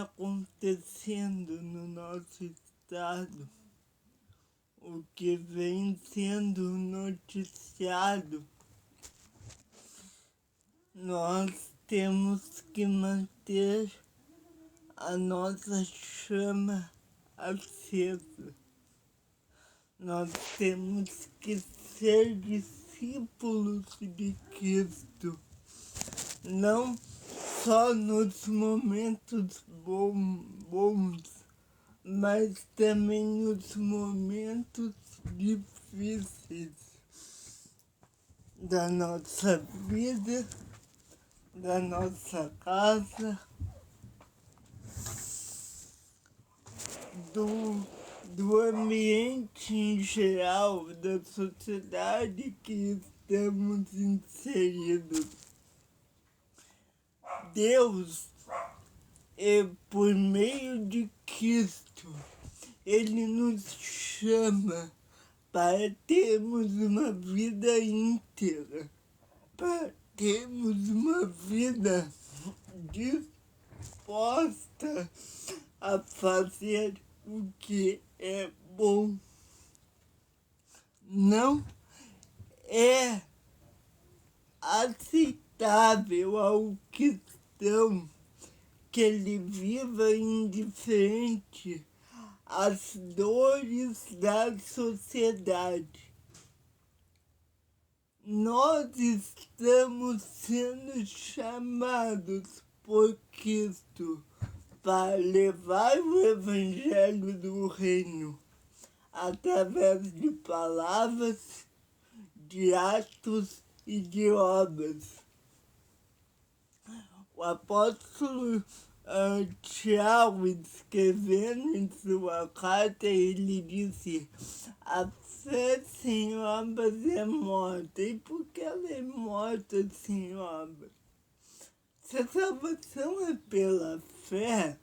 acontecendo no nosso estado, o que vem sendo noticiado, nós temos que manter a nossa chama acesa. Nós temos que ser discípulos de Cristo, não só nos momentos bons, mas também nos momentos difíceis da nossa vida, da nossa casa, do ambiente em geral, da sociedade que estamos inseridos. Deus, por meio de Cristo, Ele nos chama para termos uma vida íntegra, para termos uma vida disposta a fazer o que é bom. Não é aceitável ao cristão que ele viva indiferente às dores da sociedade. Nós estamos sendo chamados por Cristo para levar o Evangelho do Reino através de palavras, de atos e de obras. O apóstolo Tiago, escrevendo em sua carta, ele disse: a fé sem obras é morta. E por que ela é morta sem obras? Se a salvação é pela fé,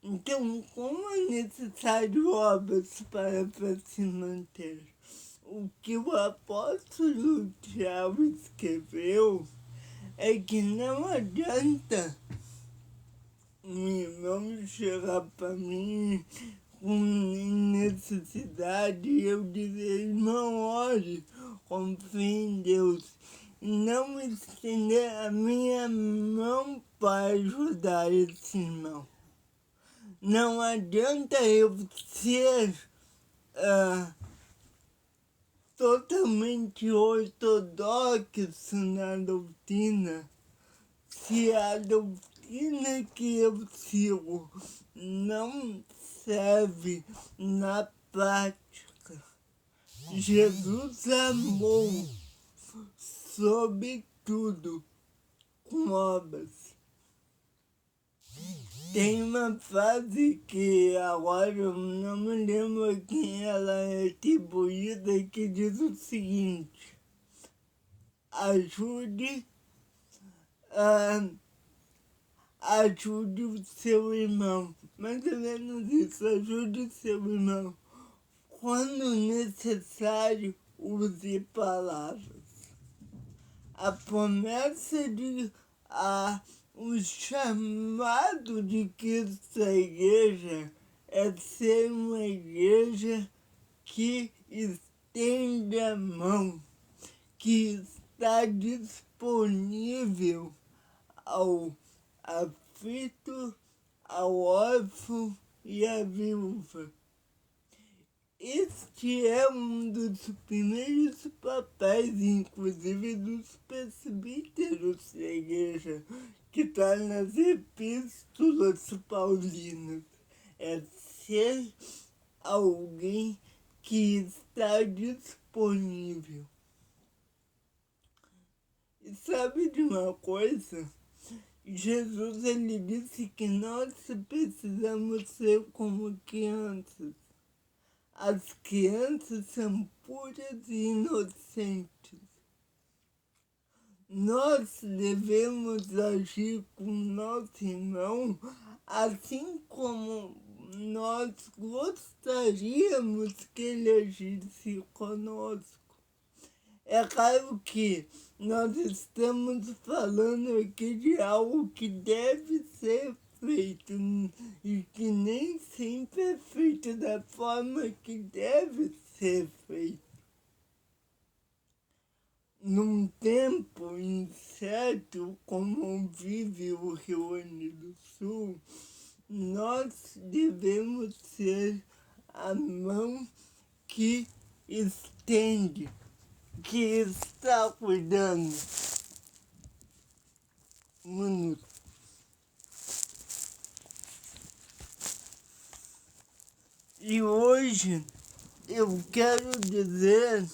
então como é necessário obras para se manter? O que o apóstolo Tiago escreveu é que não adianta um irmão chegar para mim com necessidade e eu dizer: irmão, ore, confie em Deus, e não estender a minha mão para ajudar esse irmão. Não adianta eu ser totalmente ortodoxo na doutrina, se a doutrina que eu sigo não serve na prática. Jesus amou, sobretudo, com obras. Tem uma frase que agora eu não me lembro a quem ela é atribuída, que diz o seguinte: ajude o seu irmão. Mais ou menos isso, ajude o seu irmão. Quando necessário, use palavras. A promessa o chamado de Cristo à igreja é ser uma igreja que estende a mão, que está disponível ao aflito, ao órfão e à viúva. Este é um dos primeiros papéis, inclusive, dos presbíteros da igreja, que está nas epístolas paulinas. É ser alguém que está disponível. E sabe de uma coisa? Jesus, ele disse que nós precisamos ser como crianças. As crianças são puras e inocentes. Nós devemos agir com nosso irmão assim como nós gostaríamos que ele agisse conosco. É claro que nós estamos falando aqui de algo que deve ser feito e que nem sempre é feito da forma que deve ser feito. Num tempo incerto como vive o Rio Grande do Sul, nós devemos ser a mão que estende, que está cuidando. Um minuto. E hoje eu quero dizer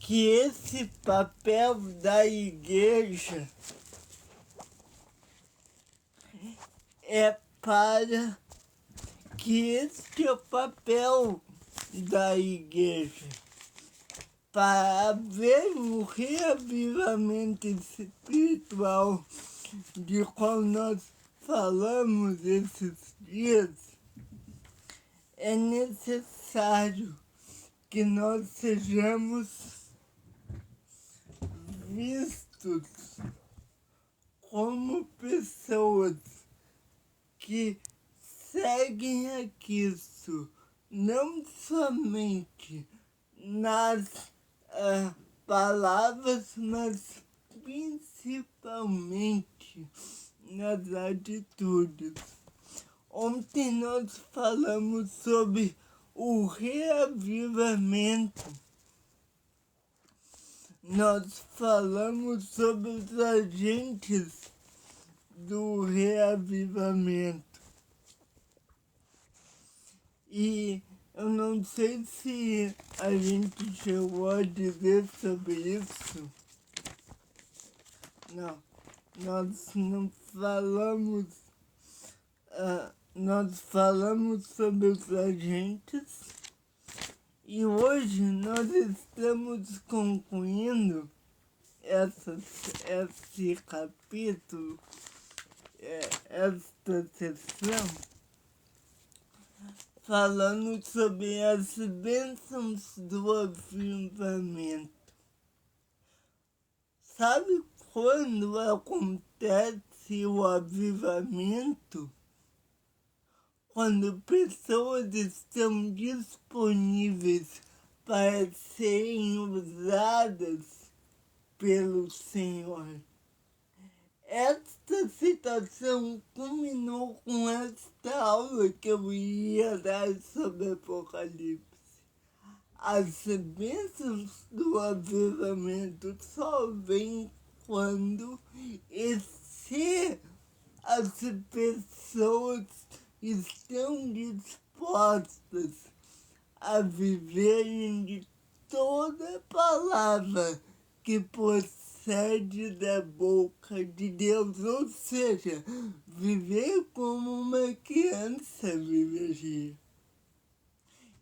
que esse papel da igreja é para que este é o papel da igreja, para haver um reavivamento espiritual de qual nós falamos esses dias. É necessário que nós sejamos vistos como pessoas que seguem a Cristo, não somente nas palavras, mas principalmente nas atitudes. Ontem nós falamos sobre o reavivamento. Nós falamos sobre os agentes do reavivamento. E eu não sei se a gente chegou a dizer sobre isso. Não, nós não falamos. Nós falamos sobre os agentes e hoje nós estamos concluindo esse capítulo, esta sessão, falando sobre as bênçãos do avivamento. Sabe quando acontece o avivamento? Quando pessoas estão disponíveis para serem usadas pelo Senhor. Esta situação culminou com esta aula que eu ia dar sobre Apocalipse. As bênçãos do avivamento só vêm quando as pessoas estão dispostas a viverem de toda palavra que procede da boca de Deus, ou seja, viver como uma criança viveria.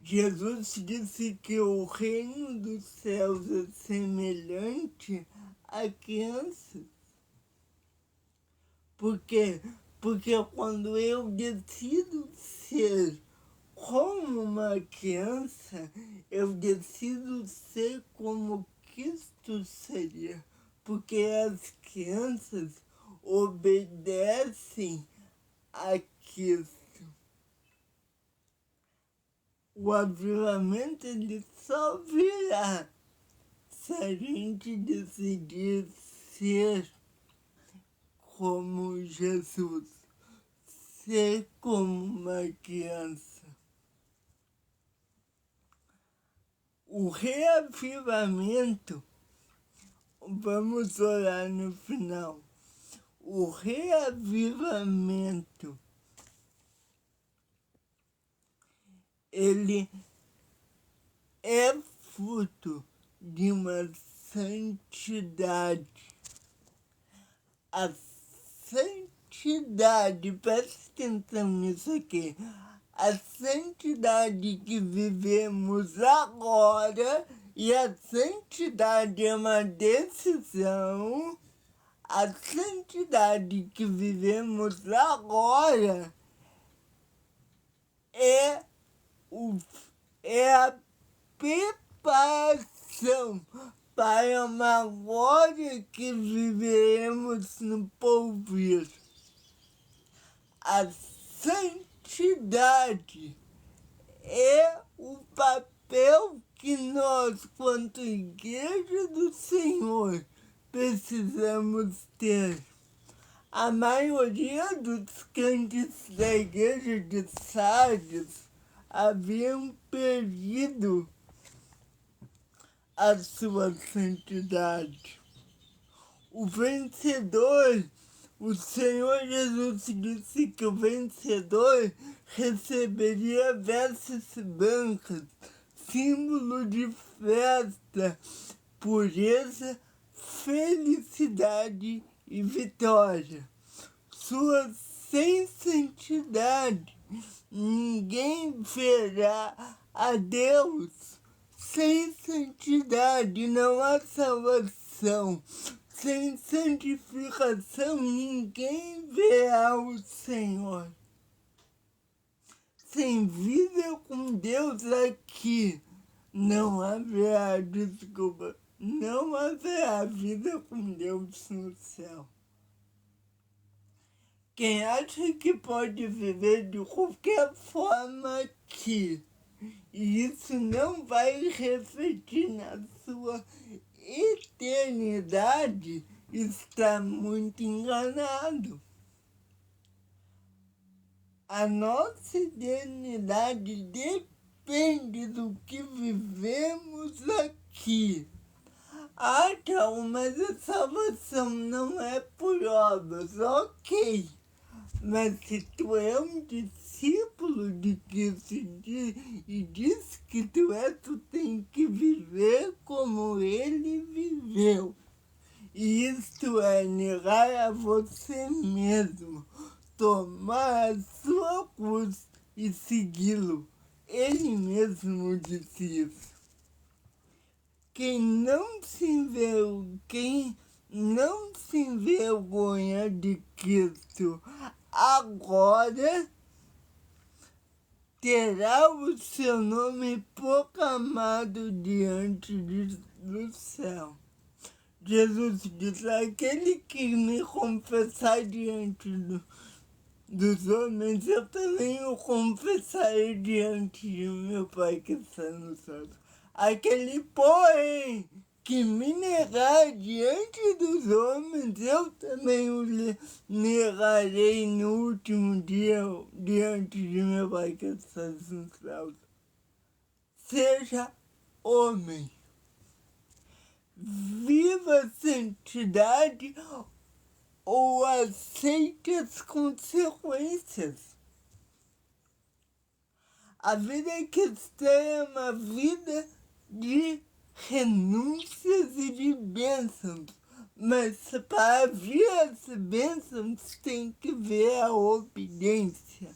Jesus disse que o reino dos céus é semelhante a crianças. Por quê? Porque quando eu decido ser como uma criança, eu decido ser como Cristo seria. Porque as crianças obedecem a Cristo. O avivamento ele só virá se a gente decidir ser como Jesus, ser como uma criança. O reavivamento, vamos orar no final. O reavivamento, ele é fruto de uma santidade. A santidade, preste atenção nisso aqui, a santidade que vivemos agora, e a santidade é uma decisão, a santidade que vivemos agora é a preparação para uma glória que viveremos no porvir. A santidade é o papel que nós, quanto Igreja do Senhor, precisamos ter. A maioria dos crentes da Igreja de Sardes haviam perdido a sua santidade. O vencedor, o Senhor Jesus disse que o vencedor receberia vestes brancas, símbolo de festa, pureza, felicidade e vitória. Sem santidade, ninguém verá a Deus. Sem santidade não há salvação. Sem santificação ninguém verá o Senhor. Sem vida com Deus aqui não haverá vida com Deus no céu. Quem acha que pode viver de qualquer forma aqui, e isso não vai refletir na sua eternidade, está muito enganado. A nossa eternidade depende do que vivemos aqui. Então, mas a salvação não é por obras, ok. Mas se tu é um discípulo de Cristo e diz que tu tem que viver como ele viveu. E isto é negar a você mesmo, tomar a sua cruz e segui-lo. Ele mesmo disse isso. Quem não se envergonha de Cristo agora terá o seu nome proclamado diante do céu. Jesus diz: aquele que me confessar diante dos homens, eu também o confessarei diante de meu Pai que está no céu. Aquele, porém, que me negar diante dos homens, eu também o negarei no último dia diante de meu Pai que está nos céus. Seja homem, viva a santidade ou aceite as consequências. A vida cristã é uma vida de renúncias e de bênçãos, mas para vir as bênçãos tem que ver a obediência.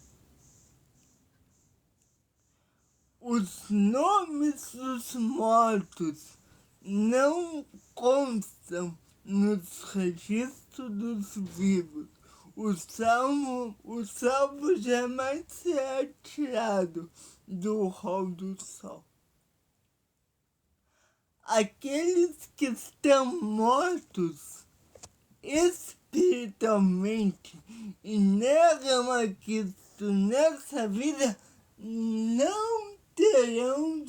Os nomes dos mortos não constam nos registros dos vivos. O salvo jamais será tirado do rol do sol. Aqueles que estão mortos espiritualmente e negam a Cristo nessa vida não terão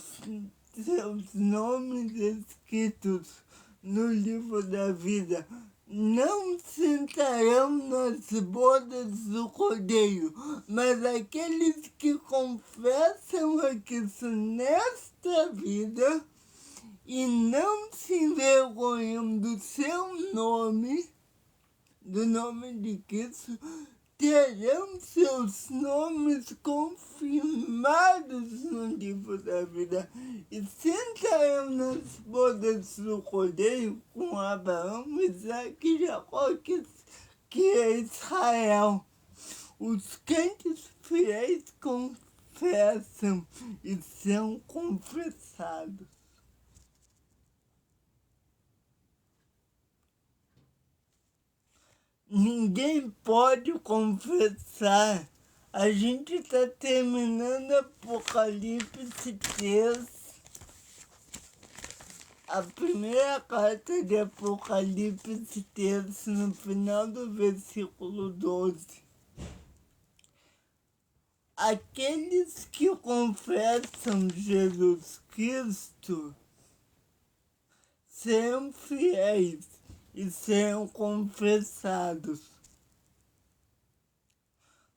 seus nomes escritos no livro da vida. Não sentarão nas bodas do Cordeiro, mas aqueles que confessam a Cristo nesta vida e não se envergonham do seu nome, do nome de Cristo, terão seus nomes confirmados no livro da vida e sentarão nas bodas do Cordeiro com Abraão, Isaque e Jacó, que é Israel. Os crentes fiéis confessam e são confessados. Ninguém pode confessar. A gente está terminando Apocalipse 3. A primeira carta de Apocalipse 3, no final do versículo 12. Aqueles que confessam Jesus Cristo serão fiéis e serão confessados.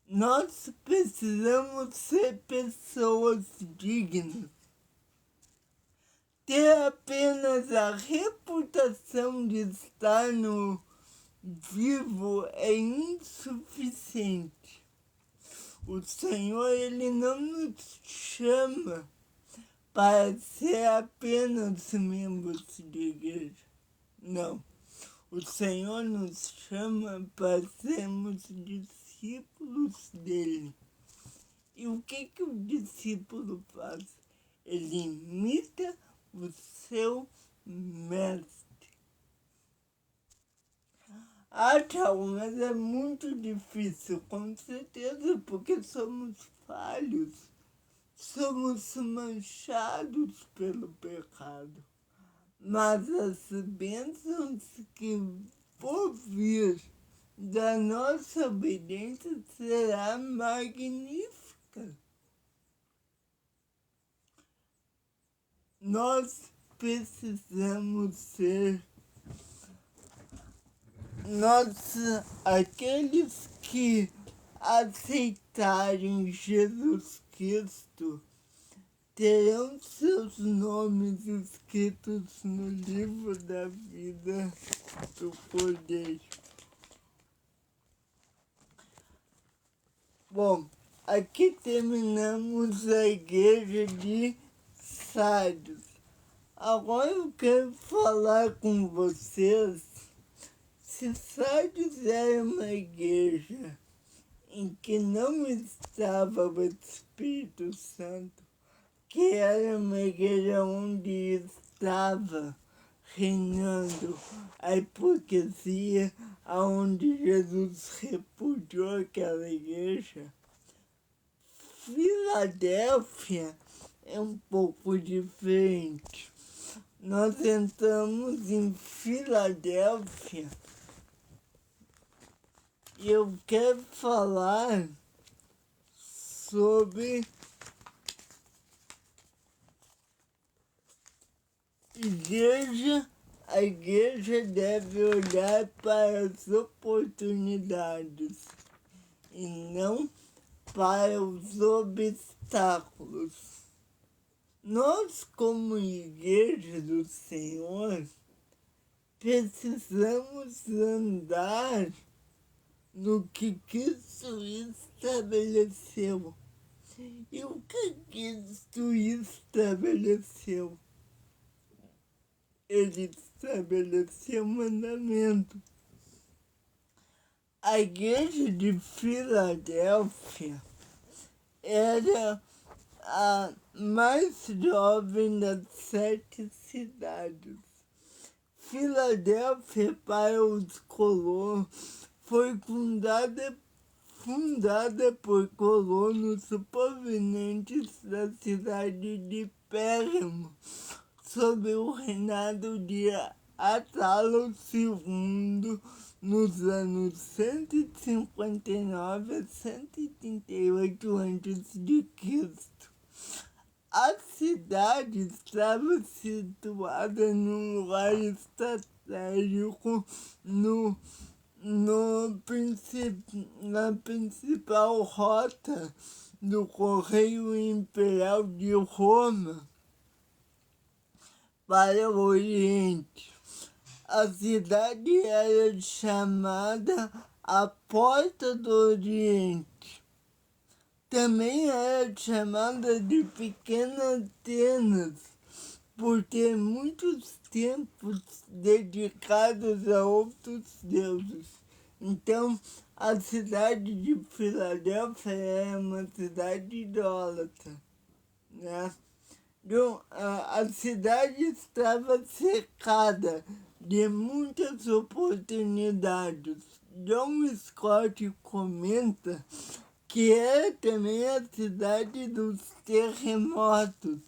Nós precisamos ser pessoas dignas. Ter apenas a reputação de estar no vivo é insuficiente. O Senhor, Ele não nos chama para ser apenas membros de igreja. Não. O Senhor nos chama para sermos discípulos dele. E o que o discípulo faz? Ele imita o seu mestre. Tchau, mas é muito difícil, com certeza, porque somos falhos. Somos manchados pelo pecado. Mas as bênçãos que por vir da nossa obediência será magnífica. Nós precisamos ser aqueles que aceitarem Jesus Cristo terão seus nomes escritos no livro da vida do Cordeiro. Bom, aqui terminamos a igreja de Sardes. Agora eu quero falar com vocês se Sardes era uma igreja em que não estava o Espírito Santo, que era uma igreja onde estava reinando a hipocrisia, aonde Jesus repudiou aquela igreja. Filadélfia é um pouco diferente. Nós entramos em Filadélfia e eu quero falar sobre igreja. A igreja deve olhar para as oportunidades e não para os obstáculos. Nós, como igreja do Senhor, precisamos andar no que Cristo estabeleceu. E o que Cristo estabeleceu? Ele estabeleceu um mandamento. A igreja de Filadélfia era a mais jovem das 7 cidades. Filadélfia, para os colonos, foi fundada por colonos provenientes da cidade de Pérgamo, sob o reinado de Atalo II, nos anos 159 a 138 a.C. A cidade estava situada num lugar estratégico na principal rota do Correio Imperial de Roma para o Oriente. A cidade era chamada a Porta do Oriente. Também era chamada de Pequena Atenas, por ter muitos templos dedicados a outros deuses. Então, a cidade de Filadélfia é uma cidade idólatra, né? Então, a cidade estava cercada de muitas oportunidades. John Scott comenta que é também a cidade dos terremotos.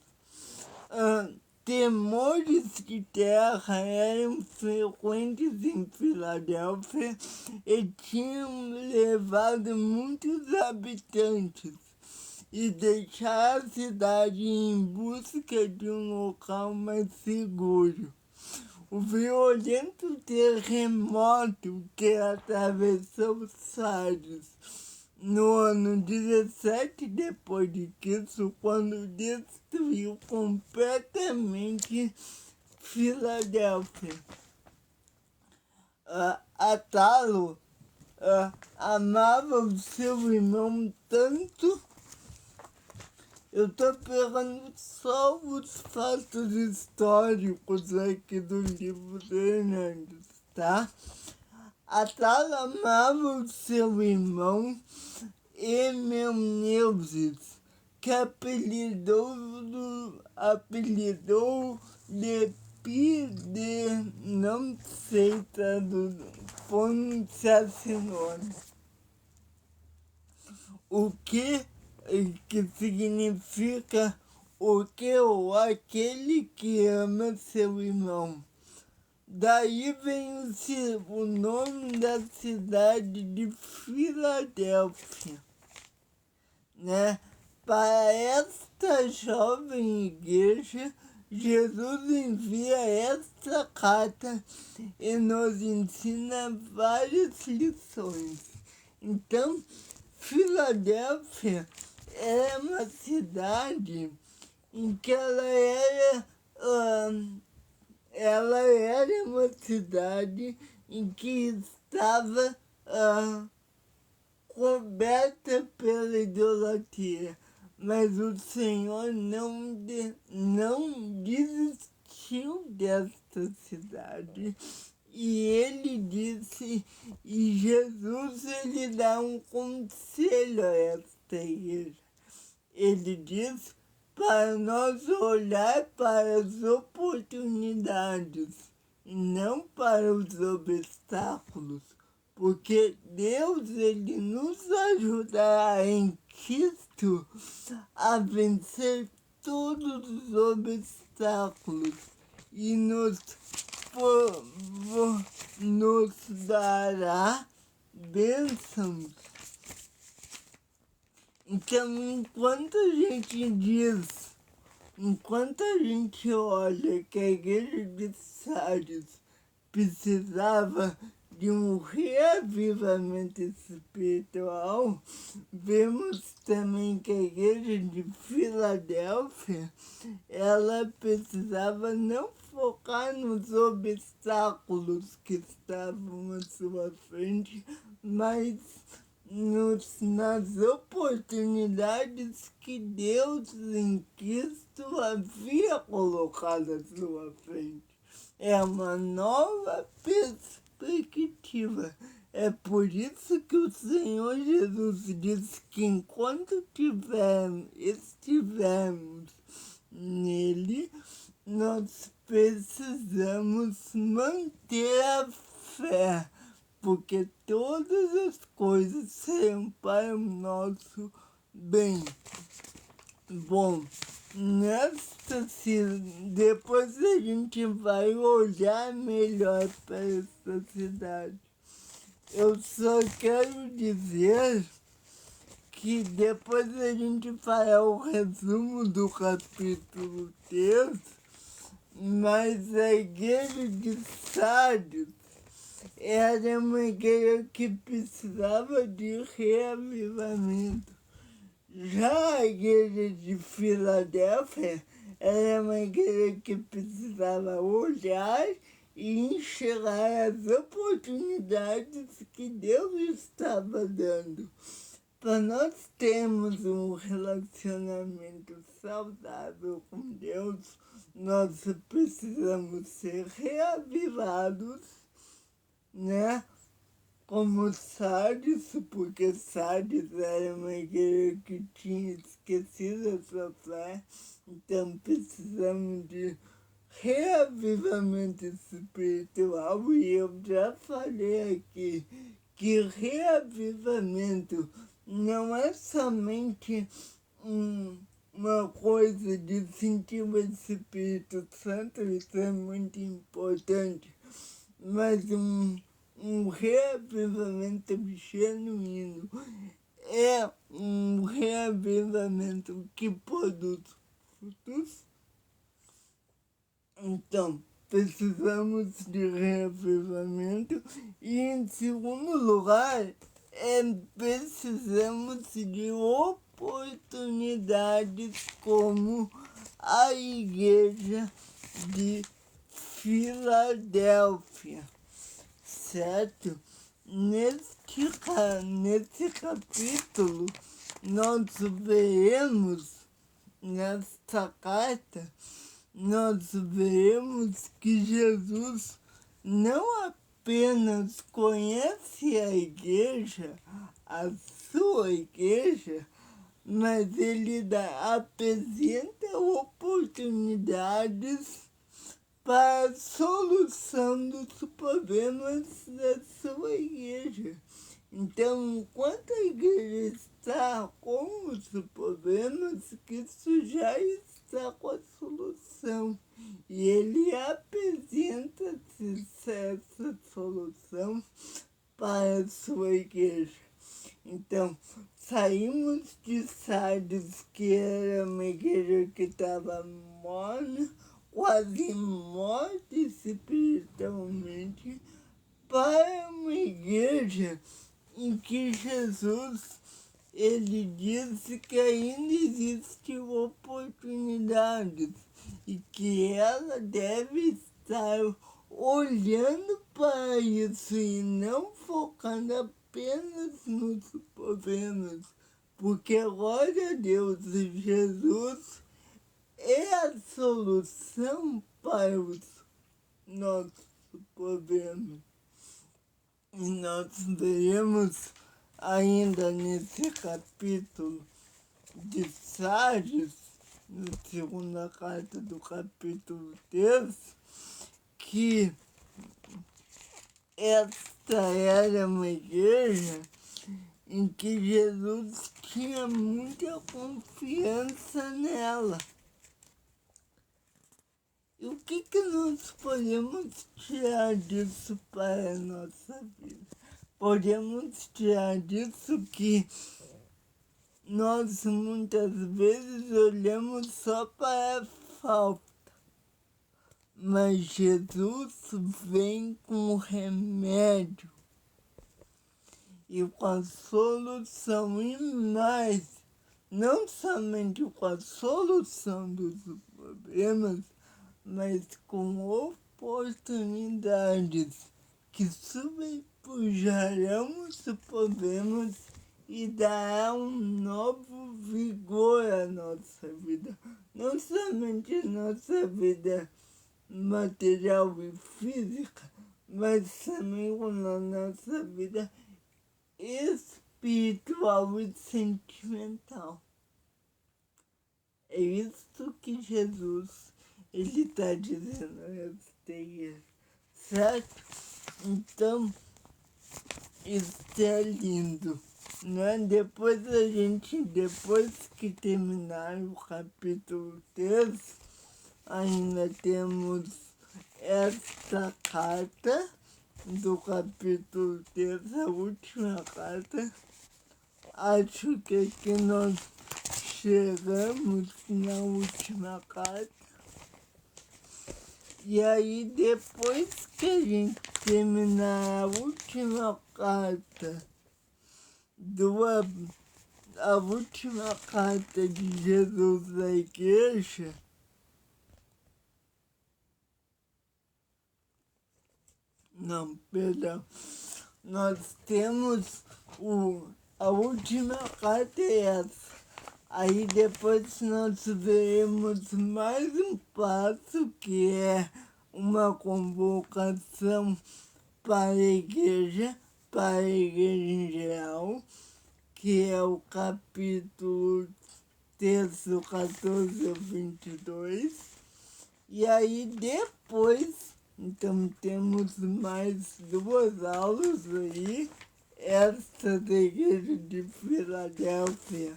Temores de terra eram frequentes em Filadélfia e tinham levado muitos habitantes e deixar a cidade em busca de um local mais seguro. O violento terremoto que atravessou os ares no ano 17 depois de Cristo, quando destruiu completamente Filadélfia. Atalo amava o seu irmão tanto. Eu tô pegando só os fatos históricos aqui do livro do Hernandes, tá? Atala amava o seu irmão Emeneuses, que apelidou de Pide, não sei pronunciar esse nome. O que significa o que ou aquele que ama seu irmão. Daí vem o nome da cidade de Filadélfia, né? Para esta jovem igreja, Jesus envia esta carta e nos ensina várias lições. Então, Filadélfia é uma cidade em que ela era uma cidade em que estava coberta pela idolatria, mas o Senhor não desistiu desta cidade. E ele disse, e Jesus ele dá um conselho a esta igreja. Ele diz para nós olhar para as oportunidades e não para os obstáculos, porque Deus ele nos ajudará em Cristo a vencer todos os obstáculos e nos dará bênçãos. Então, enquanto a gente olha que a igreja de Sardes precisava de um reavivamento espiritual, vemos também que a igreja de Filadélfia, ela precisava não focar nos obstáculos que estavam à sua frente, mas nas oportunidades que Deus em Cristo havia colocado à sua frente. É uma nova perspectiva. É por isso que o Senhor Jesus diz que enquanto estivermos nele, nós precisamos manter a fé, porque todas as coisas serão para o nosso bem. Bom, depois a gente vai olhar melhor para essa cidade. Eu só quero dizer que depois a gente fará o resumo do capítulo 3, mas a igreja de Sardes era uma igreja que precisava de reavivamento. Já a igreja de Filadélfia era uma igreja que precisava olhar e enxergar as oportunidades que Deus estava dando. Para nós termos um relacionamento saudável com Deus, nós precisamos ser reavivados, né? Como Sardes, porque Sardes era uma igreja que tinha esquecido a sua fé, então precisamos de reavivamento espiritual. E eu já falei aqui que reavivamento não é somente uma coisa de sentir o Espírito Santo, isso é muito importante, mas um reavivamento genuíno é um reavivamento que produz frutos. Então, precisamos de reavivamento. E, em segundo lugar, precisamos de oportunidades como a igreja de Filadélfia, certo? Nesse capítulo, nós veremos, nesta carta, nós veremos que Jesus não apenas conhece a igreja, a sua igreja, mas ele apresenta oportunidades para a solução dos problemas da sua igreja. Então, enquanto a igreja está com os problemas, Cristo já está com a solução. E ele apresenta essa solução para a sua igreja. Então, saímos de Sardes, que era uma igreja que estava morna, quase morta espiritualmente, para uma igreja em que Jesus ele disse que ainda existem oportunidades e que ela deve estar olhando para isso e não focando apenas nos problemas, porque, glória a Deus, Jesus é a solução para os nossos problemas. E nós veremos ainda nesse capítulo de Sardes, na segunda carta do capítulo 3, que esta era uma igreja em que Jesus tinha muita confiança nela. E o que nós podemos tirar disso para a nossa vida? Podemos tirar disso que nós muitas vezes olhamos só para a falta, mas Jesus vem com o remédio e com a solução, e mais, não somente com a solução dos problemas, mas com oportunidades que sobrepujarão os problemas e dará um novo vigor à nossa vida. Não somente a nossa vida material e física, mas também na nossa vida espiritual e sentimental. É isso que Jesus ele está dizendo a esta igreja, certo? Então, isso é lindo, né? Depois que terminar o capítulo 3, ainda temos esta carta do capítulo 3, a última carta. Acho que aqui nós chegamos na última carta. E aí, depois que a gente terminar a última carta a última carta de Jesus à igreja, não, perdão, nós temos a última carta é essa. Aí depois nós veremos mais um passo, que é uma convocação para a igreja em geral, que é o capítulo 3, 14 ao 22. E aí depois, então temos mais 2 aulas aí, esta da igreja de Filadélfia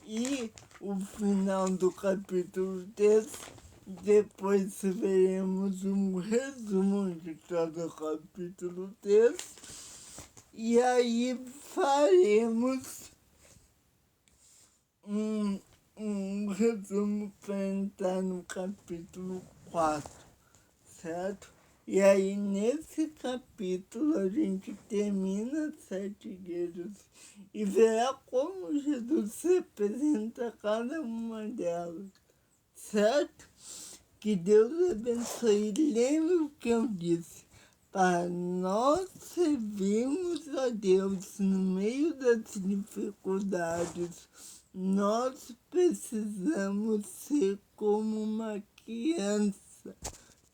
e o final do capítulo 3, depois veremos um resumo de todo o capítulo 3 E aí faremos um resumo para entrar no capítulo 4, certo? E aí nesse capítulo a gente termina as 7 igrejas e verá como Jesus representa cada uma delas, certo? Que Deus abençoe. Lembre o que eu disse. Para nós servirmos a Deus no meio das dificuldades, nós precisamos ser como uma criança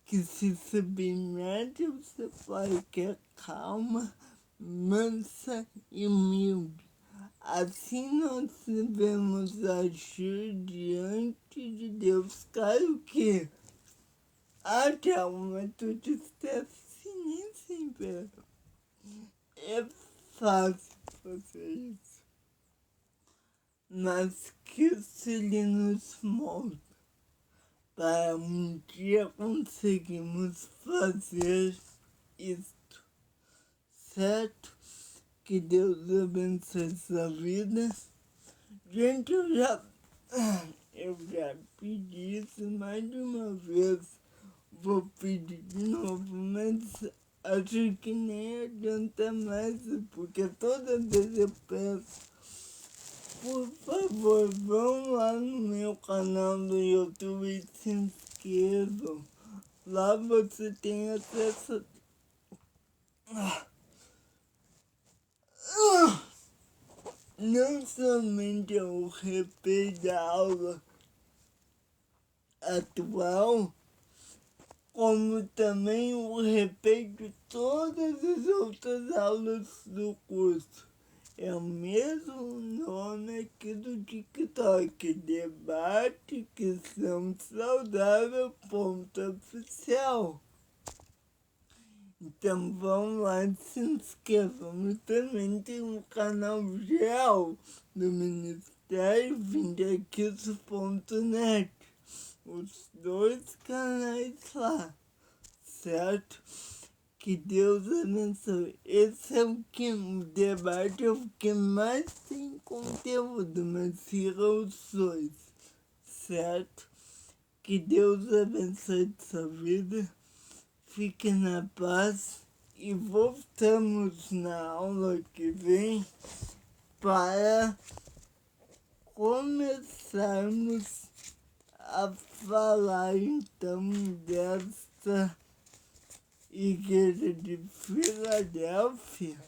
que se submete ao seu pai, que é calma, mansa e humilde. Assim nós devemos agir diante de Deus. Claro que até uma tu disseste sim, sim, Pedro. É fácil fazer isso. Mas que isso lhe nos molde para um dia conseguirmos fazer isto, certo? Que Deus abençoe sua vida. Gente, eu já pedi isso mais de uma vez. Vou pedir de novo, mas acho que nem adianta mais, porque toda vez eu peço. Por favor, vão lá no meu canal do YouTube e se inscrevam. Lá você tem acesso não somente ao replay da aula atual, como também o replay de todas as outras aulas do curso. É o mesmo nome aqui do TikTok, Debate Cristão Saudável Oficial. Então vamos lá e se inscrevam. Também tem um canal geral do Ministério Vindequitos.net. Os 2 canais lá, certo? Que Deus abençoe. Esse é o debate, é o que mais tem conteúdo, mas siga os 2, certo? Que Deus abençoe sua vida. Fique na paz e voltamos na aula que vem para começarmos a falar então desta igreja de Filadélfia.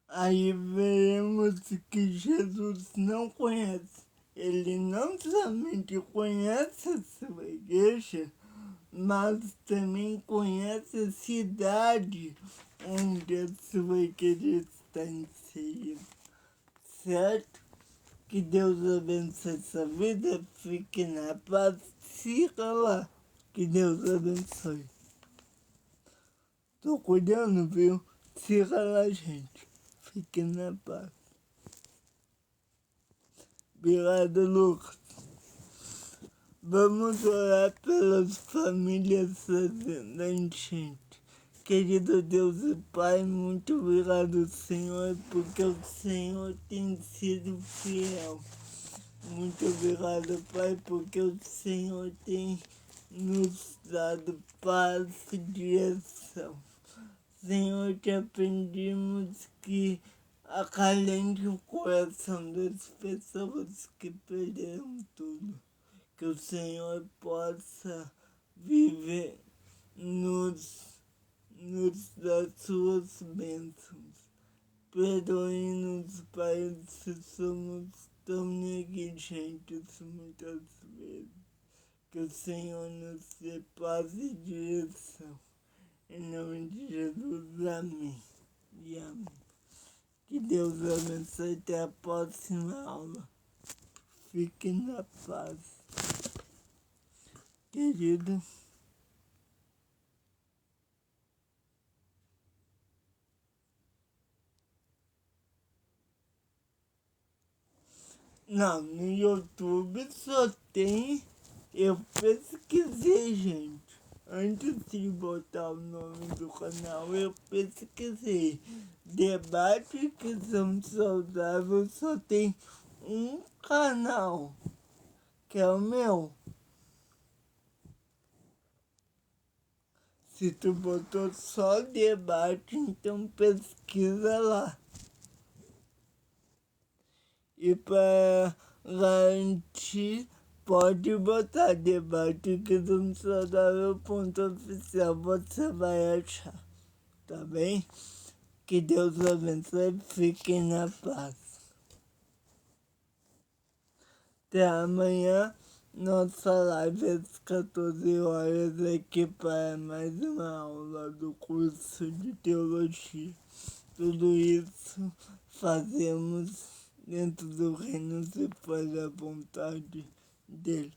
Aí veremos que Jesus não conhece. Ele não somente conhece a sua igreja, mas também conhece a cidade onde a sua igreja está inserida. Certo? Que Deus abençoe sua vida, fique na paz, siga lá. Que Deus abençoe. Tô cuidando, viu? Siga lá, gente. Fique na paz. Obrigado, Lucas. Vamos orar pelas famílias da enchente. Querido Deus e Pai, muito obrigado, Senhor, porque o Senhor tem sido fiel. Muito obrigado, Pai, porque o Senhor tem nos dado paz e direção. Senhor, te pedimos que acalente o coração das pessoas que perderam tudo. Que o Senhor possa viver nos das suas bênçãos. Perdoe-nos, Pai, se somos tão negligentes muitas vezes. Que o Senhor nos dê paz e direção. Em nome de Jesus, amém. E amém. Que Deus abençoe até a próxima aula. Fique na paz. Querido. Não, no YouTube só tem. Eu pesquisei, gente. Antes de botar o nome do canal, eu pesquisei. Debate que são saudáveis só tem um canal, que é o meu. Se tu botou só debate, então pesquisa lá. E para garantir, pode botar debate que são saudável.oficial, você vai achar, tá bem? Que Deus abençoe, fiquem na paz. Até amanhã, nossa live às 14 horas aqui para mais uma aula do curso de teologia. Tudo isso fazemos dentro do reino se for a vontade dele.